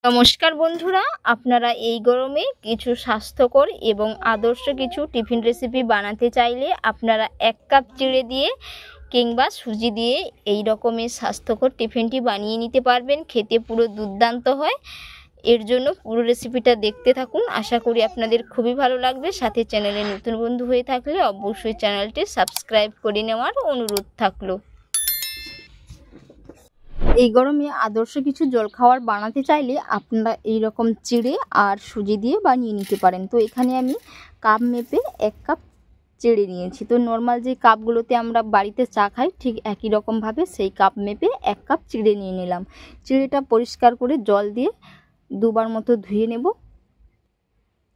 নমস্কার বন্ধুরা, আপনারা এই গরমে কিছু স্বাস্থ্যকর এবং আদর্শ কিছু টিফিন রেসিপি বানাতে চাইলে আপনারা 1 কাপ চিড়ে দিয়ে কিংবা সুজি দিয়ে এই রকমের স্বাস্থ্যকর টিফিনটি বানিয়ে নিতে পারবেন। খেতে পুরো দুর্দান্ত হয়। এর জন্য পুরো রেসিপিটা দেখতে থাকুন, আশা করি আপনাদের খুবই ভালো লাগবে। সাথে চ্যানেলে নতুন বন্ধু হয়ে থাকলে অবশ্যই চ্যানেলটি সাবস্ক্রাইব করে নেওয়ার অনুরোধ থাকলো। এই গরমে আদর্শ কিছু জলখাবার বানাতে চাইলে আপনারা এই রকম চিড়ে আর সুজি দিয়ে বানিয়ে নিতে পারেন। তো এখানে আমি কাপ মেপে 1 কাপ চিড়ে নিয়েছি। তো নর্মাল যে কাপগুলোতে আমরা বাড়িতে চা খাই ঠিক একই রকমভাবে সেই কাপ মেপে 1 কাপ চিড়ে নিয়ে নিলাম। চিড়েটা পরিষ্কার করে জল দিয়ে দুবার মতো ধুয়ে নেব।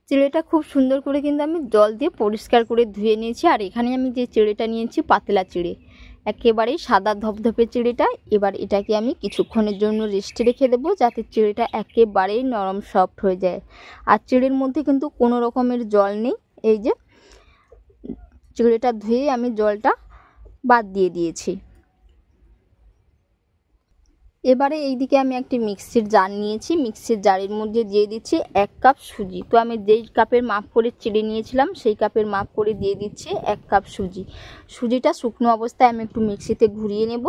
চিড়েটা খুব সুন্দর করে কিন্তু আমি জল দিয়ে পরিষ্কার করে ধুয়ে নিয়েছি। আর এখানে আমি যে চিড়েটা নিয়েছি পাতলা চিড়ে, একেবারেই সাদা ধপধপে চিড়েটা। এবার এটাকে আমি কিছুক্ষণের জন্য রেস্টে রেখে দেবো, যাতে চিড়েটা একেবারেই নরম সফট হয়ে যায়। আর চিড়ের মধ্যে কিন্তু কোনো রকমের জল নেই। এই যে চিড়েটা ধুয়ে আমি জলটা বাদ দিয়ে দিয়েছি। এবারে এইদিকে আমি একটি মিক্সির জার নিয়েছি। মিক্সির জারের মধ্যে দিয়ে দিচ্ছি 1 কাপ সুজি। তো আমি যেই কাপের মাপ করে চিড়ে নিয়েছিলাম সেই কাপের মাপ করে দিয়ে দিচ্ছি 1 কাপ সুজি। সুজিটা শুকনো অবস্থায় আমি একটু মিক্সিতে ঘুরিয়ে নেব।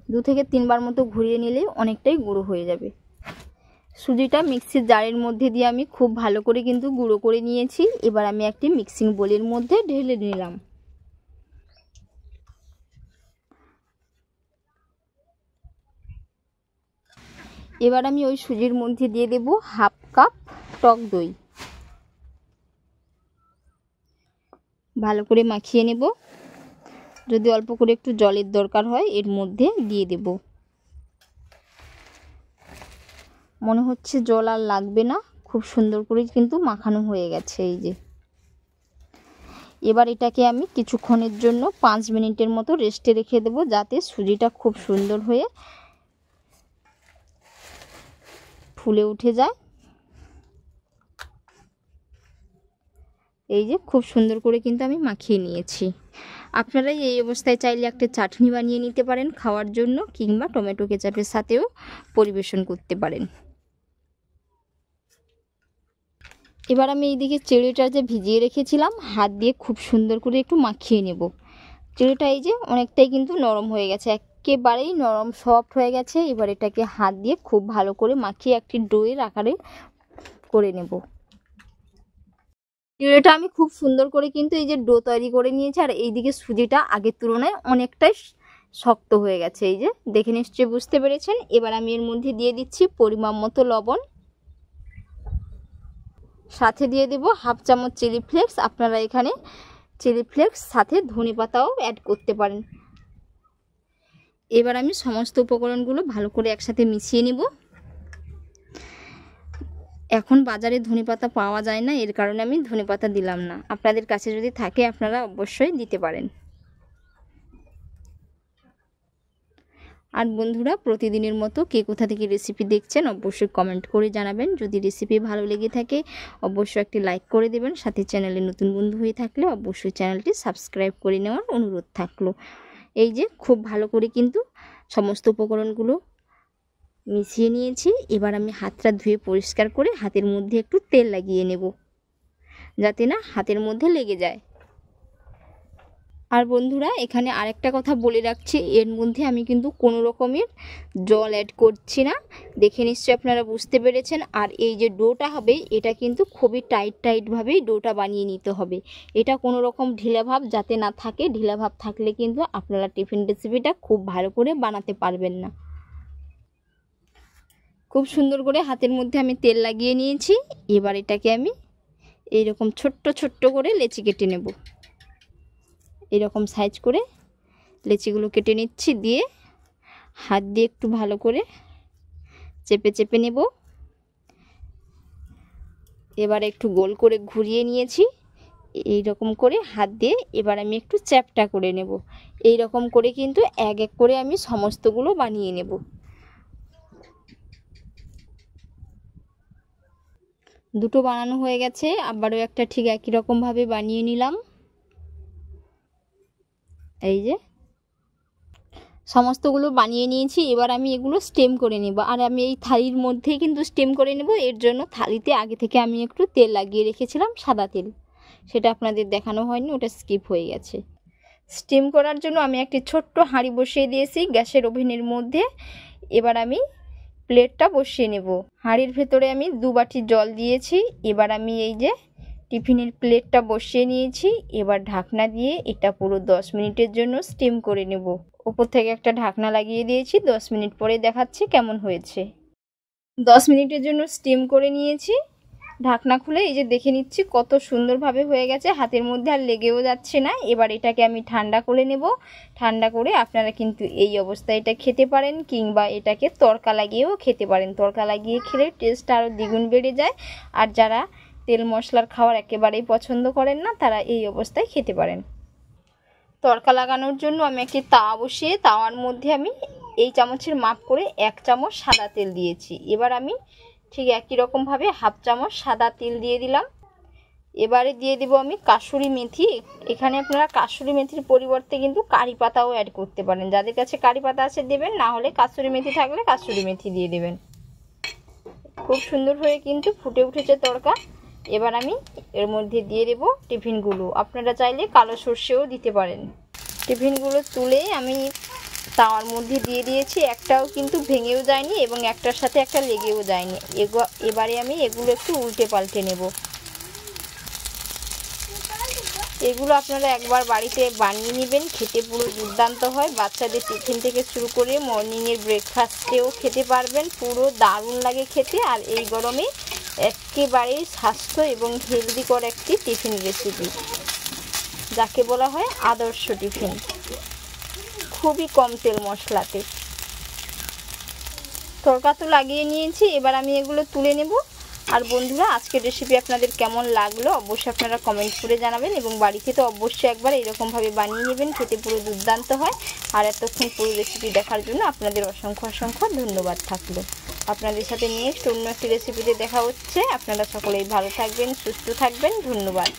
2 থেকে 3 বার মতো ঘুরিয়ে নিলেই অনেকটাই গুঁড়ো হয়ে যাবে। সুজিটা মিক্সির জারের মধ্যে দিয়ে আমি খুব ভালো করে কিন্তু গুঁড়ো করে নিয়েছি। এবার আমি একটি মিক্সিং বোলের মধ্যে ঢেলে নিলাম। এবার আমি ওই সুজির মধ্যে দিয়ে দেব 1/2 কাপ টক দই। ভালো করে মাখিয়ে নেব। যদি অল্প করে একটু জলের দরকার হয় এর মধ্যে দিয়ে দেব। মনে হচ্ছে জল আর লাগবে না, খুব সুন্দর করে কিন্তু মাখানো হয়ে গেছে। এই যে এবার এটাকে আমি কিছুক্ষণের জন্য 5 মিনিটের মতো রেস্টে রেখে দেব, যাতে সুজিটা খুব সুন্দর হয়ে ফুলে উঠে যায়। এই যে খুব সুন্দর করে কিন্তু আমি মাখিয়ে নিয়েছি। আপনারা এই অবস্থায় চাইলে একটা চাটনি বানিয়ে নিতে পারেন খাওয়ার জন্য, কিংবা টমেটো কেচাপের সাথেও পরিবেশন করতে পারেন। এবার আমি এইদিকে চিড়েটা যে ভিজিয়ে রেখেছিলাম হাত দিয়ে খুব সুন্দর করে একটু মাখিয়ে নেব। চিড়েটা এই যে অনেকটাই কিন্তু নরম হয়ে গেছে, একেবারেই নরম সফট হয়ে গেছে। এবার এটাকে হাত দিয়ে খুব ভালো করে মাখিয়ে একটি ডোয়ের আকারে করে নেব। চিড়েটা আমি খুব সুন্দর করে কিন্তু এই যে ডো তৈরি করে নিয়েছি। আর এইদিকে সুজিটা আগের তুলনায় অনেকটাই শক্ত হয়ে গেছে, এই যে দেখে নিশ্চয়ই বুঝতে পেরেছেন। এবার আমি এর মধ্যে দিয়ে দিচ্ছি পরিমাণ মতো লবণ, সাথে দিয়ে দেব 1/2 চামচ চিলি ফ্লেক্স। আপনারা এখানে চিলি ফ্লেক্স সাথে ধনে পাতাও অ্যাড করতে পারেন। এবার আমি সমস্ত উপকরণগুলো ভালো করে একসাথে মিশিয়ে নেব। এখন বাজারে ধনেপাতা পাওয়া যায় না, এর কারণে আমি ধনেপাতা দিলাম না। আপনাদের কাছে যদি থাকে আপনারা অবশ্যই দিতে পারেন। আর বন্ধুরা, প্রতিদিনের মতো কে কোথা থেকে রেসিপি দেখছেন অবশ্যই কমেন্ট করে জানাবেন। যদি রেসিপি ভালো লেগে থাকে অবশ্যই একটি লাইক করে দেবেন। সাথে চ্যানেলে নতুন বন্ধু হয়ে থাকলে অবশ্যই চ্যানেলটি সাবস্ক্রাইব করে নেওয়ার অনুরোধ থাকলো। এই যে খুব ভালো করে কিন্তু সমস্ত উপকরণগুলো মিশিয়ে নিয়েছি। এবার আমি হাতটা ধুয়ে পরিষ্কার করে হাতের মধ্যে একটু তেল লাগিয়ে নেব, যাতে না হাতের মধ্যে লেগে যায়। আর বন্ধুরা, এখানে আরেকটা কথা বলে রাখছি, এর মধ্যে আমি কিন্তু কোনো রকমের জল অ্যাড করছি না। দেখে নিশ্চয়ই আপনারা বুঝতে পেরেছেন। আর এই যে ডোটা হবে এটা কিন্তু খুবই টাইটভাবেই ডোটা বানিয়ে নিতে হবে। এটা কোনো রকম ঢিলা ভাব যাতে না থাকে। ঢিলা ভাব থাকলে কিন্তু আপনারা টিফিন রেসিপিটা খুব ভালো করে বানাতে পারবেন না। খুব সুন্দর করে হাতের মধ্যে আমি তেল লাগিয়ে নিয়েছি। এবার এটাকে আমি এইরকম ছোট্ট ছোট্ট করে লেচি কেটে নেব। এরকম সাইজ করে লেচিগুলো কেটে নিচ্ছি, দিয়ে হাত দিয়ে একটু ভালো করে চেপে চেপে নেব। এবার একটু গোল করে ঘুরিয়ে নিয়েছি এই রকম করে হাত দিয়ে। এবার আমি একটু চ্যাপটা করে নেব। এই রকম করে কিন্তু এক এক করে আমি সমস্তগুলো বানিয়ে নেব। দুটো বানানো হয়ে গেছে, আবারও একটা ঠিক একই রকম ভাবে বানিয়ে নিলাম। এই যে সমস্তগুলো বানিয়ে নিয়েছি। এবার আমি এগুলো স্টেম করে নেব। আর আমি এই থালির মধ্যেই কিন্তু স্টেম করে নেব। এর জন্য থালিতে আগে থেকে আমি একটু তেল লাগিয়ে রেখেছিলাম, সাদা তেল। সেটা আপনাদের দেখানো হয়নি, ওটা স্কিপ হয়ে গেছে। স্টিম করার জন্য আমি একটি ছোট্ট হাঁড়ি বসিয়ে দিয়েছি গ্যাসের ওভেনের মধ্যে। এবার আমি প্লেটটা বসিয়ে নেব। হাঁড়ির ভেতরে আমি 2 বাটি জল দিয়েছি। এবার আমি এই যে টিফিনের প্লেটটা বসিয়ে নিয়েছি। এবার ঢাকনা দিয়ে এটা পুরো 10 মিনিটের জন্য স্টিম করে নেব। উপর থেকে একটা ঢাকনা লাগিয়ে দিয়েছি। 10 মিনিট পরে দেখাচ্ছি কেমন হয়েছে। 10 মিনিটের জন্য স্টিম করে নিয়েছি। ঢাকনা খুলে এই যে দেখে নিচ্ছি কত সুন্দরভাবে হয়ে গেছে, হাতের মধ্যে আর লেগেও যাচ্ছে না। এবার এটাকে আমি ঠান্ডা করে নেব। ঠান্ডা করে আপনারা কিন্তু এই অবস্থায় এটা খেতে পারেন, কিংবা এটাকে তড়কা লাগিয়েও খেতে পারেন। তড়কা লাগিয়ে খেলে টেস্টটা আরও দ্বিগুণ বেড়ে যায়। আর যারা তেল মশলার খাবার একেবারেই পছন্দ করেন না, তারা এই অবস্থায় খেতে পারেন। তড়কা লাগানোর জন্য আমি একটি তাওয়া বসিয়ে তাওয়ার মধ্যে আমি এই চামচের মাপ করে 1 চামচ সাদা তেল দিয়েছি। এবার আমি ঠিক একই রকমভাবে হাফ চামচ সাদা তেল দিয়ে দিলাম। এবারে দিয়ে দেব আমি কাসুরি মেথি। এখানে আপনারা কাসুরি মেথির পরিবর্তে কিন্তু কারি পাতাও অ্যাড করতে পারেন। যাদের কাছে কারি পাতা আছে দেবেন, না হলে কাসুরি মেথি থাকলে কাসুরি মেথি দিয়ে দেবেন। খুব সুন্দর হয়ে কিন্তু ফুটে উঠেছে তড়কা। এবার আমি এর মধ্যে দিয়ে দেব টিফিনগুলো। আপনারা চাইলে কালো সর্ষেও দিতে পারেন। টিফিনগুলো তুলে আমি তাওয়ার মধ্যে দিয়ে দিয়েছি। একটাও কিন্তু ভেঙেও যায়নি এবং একটার সাথে একটা লেগেও যায়নি। এবারে আমি এগুলো একটু উল্টে পাল্টে নেব। এগুলো আপনারা একবার বাড়িতে বানিয়ে নেবেন, খেতে পুরো দুর্দান্ত হয়। বাচ্চাদের টিফিন থেকে শুরু করে মর্নিংয়ের ব্রেকফাস্টেও খেতে পারবেন, পুরো দারুণ লাগে খেতে। আর এই গরমে একেবারেই স্বাস্থ্য এবং হেলদিকর একটি টিফিন রেসিপি, যাকে বলা হয় আদর্শ টিফিন। খুবই কম তেল মশলাতে। তড়কা তো লাগিয়ে নিয়েছি, এবার আমি এগুলো তুলে নেব। আর বন্ধুরা, আজকের রেসিপি আপনাদের কেমন লাগলো অবশ্যই আপনারা কমেন্ট করে জানাবেন, এবং বাড়িতে তো অবশ্যই একবার এরকমভাবে বানিয়ে নেবেন, খেতে পুরো দুর্দান্ত হয়। আর এতক্ষণ পুরো রেসিপি দেখার জন্য আপনাদের অসংখ্য অসংখ্য ধন্যবাদ থাকলো। আপনাদের সাথে নেক্সট অন্য একটি রেসিপিতে দেখা হচ্ছে। আপনারা সকলেই ভালো থাকবেন, সুস্থ থাকবেন। ধন্যবাদ।